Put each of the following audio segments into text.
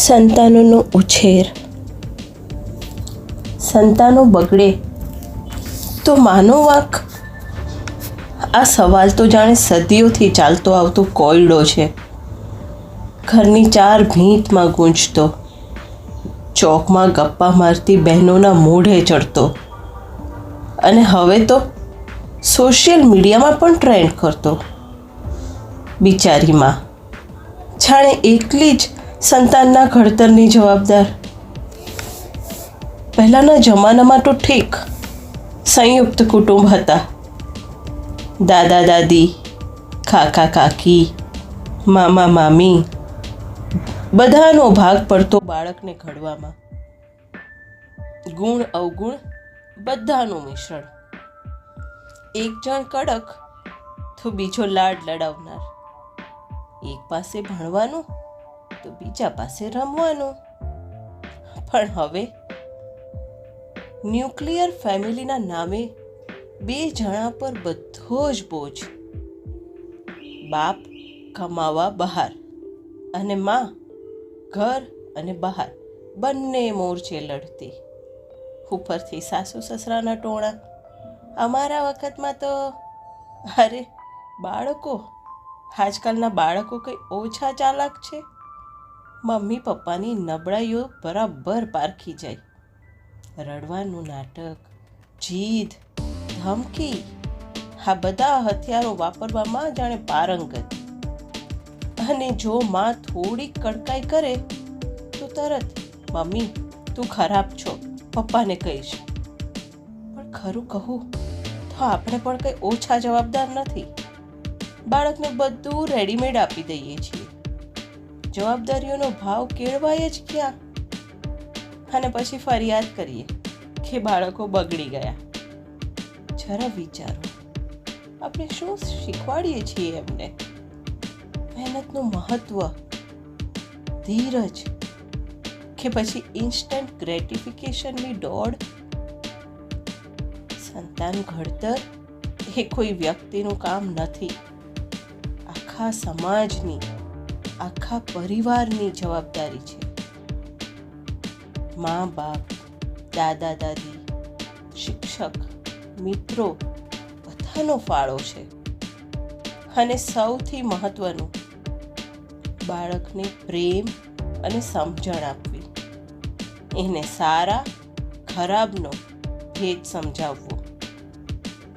સંતાનોનો ઉછેર. સંતાનો બગડે તો માનો વાંક? આ સવાલ તો જાણે સદીઓથી ચાલતો આવતો કોયડો છે. ઘરની ચાર ભીંતમાં ગૂંજતો, ચોકમાં ગપ્પા મારતી બહેનોના મોઢે ચડતો અને હવે તો સોશિયલ મીડિયામાં પણ ટ્રેન્ડ કરતો. બિચારી માં જાણે એકલી જ સંતાનના ઘડતરની જવાબદાર. પહેલાંના જમાનામાં તો ઠીક, સંયુક્ત કુટુંબ હતા. દાદા દાદી, કાકા કાકી, મામા મામી, બધાનો ભાગ પડતો બાળકને ઘડવામાં. ગુણ અવગુણ બધાનું મિશ્રણ. એક જણ કડક તો બીજો લાડ લડાવનાર. એક પાસે ભણવાનું તો બીજા પાસે રમવાનું. પણ હવે ન્યુક્લિયર ફેમિલીના નામે બે જણા પર બધો જ બોજ. બાપ કમાવા બહાર અને માં ઘર અને બહાર બંને મોરચે લડતી. ઉપરથી સાસુ સસરાના ટોણા. અમારા વખતમાં તો અરે બાળકો, આજકાલના બાળકો કંઈ ઓછા ચાલાક છે. મમ્મી પપ્પાની નબળાઈઓ બરાબર પારખી જાય. રડવાનું નાટક, જીદ, ધમકી, આ બધા હથિયારો વાપરવામાં જાણે પારંગત. અને જો માં થોડીક કડકાઈ કરે તો તરત, મમ્મી તું ખરાબ છો, પપ્પાને કહીશ. પણ ખરું કહું તો આપણે પણ કંઈ ઓછા જવાબદાર નથી. બાળકને બધું રેડીમેડ આપી દઈએ છીએ. જવાબદારીઓનો ભાવ કેળવાય જ ક્યાં? અને પછી ફરિયાદ કરીએ કે બાળકો બગડી ગયા. જરા વિચારો, આપણે શું શીખવાડીએ છીએ એમને? મહેનતનું મહત્વ, ધીરજ, કે પછી ઇન્સ્ટન્ટ ગ્રેટિફિકેશનની દોડ? સંતાન ઘડતર એ કોઈ વ્યક્તિનું કામ નથી. આખા સમાજની, આખા પરિવારની જવાબદારી છે. મા બાપ, દાદા દાદી, શિક્ષક, મિત્રો બધાનો ફાળો છે. અને સૌથી મહત્વનું, બાળકને પ્રેમ અને સમજણ આપવી. એને સારા ખરાબનો ભેદ સમજાવવો.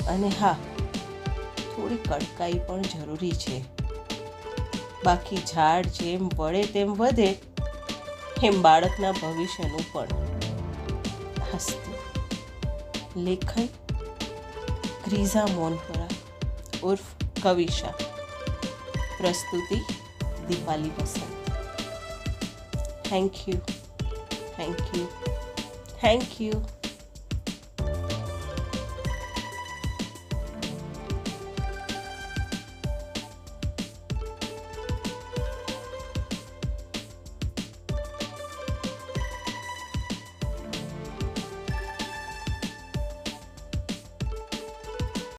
અને હા, થોડી કડકાઈ પણ જરૂરી છે. બાકી ઝાડ જેમ વળે તેમ વધે, એમ બાળકના ભવિષ્યનું પણ. હસ્તુ. લેખન ગ્રીઝા મોનપરા ઉર્ફ કવિશા. પ્રસ્તુતિ દીપાલી વસંત. Thank you.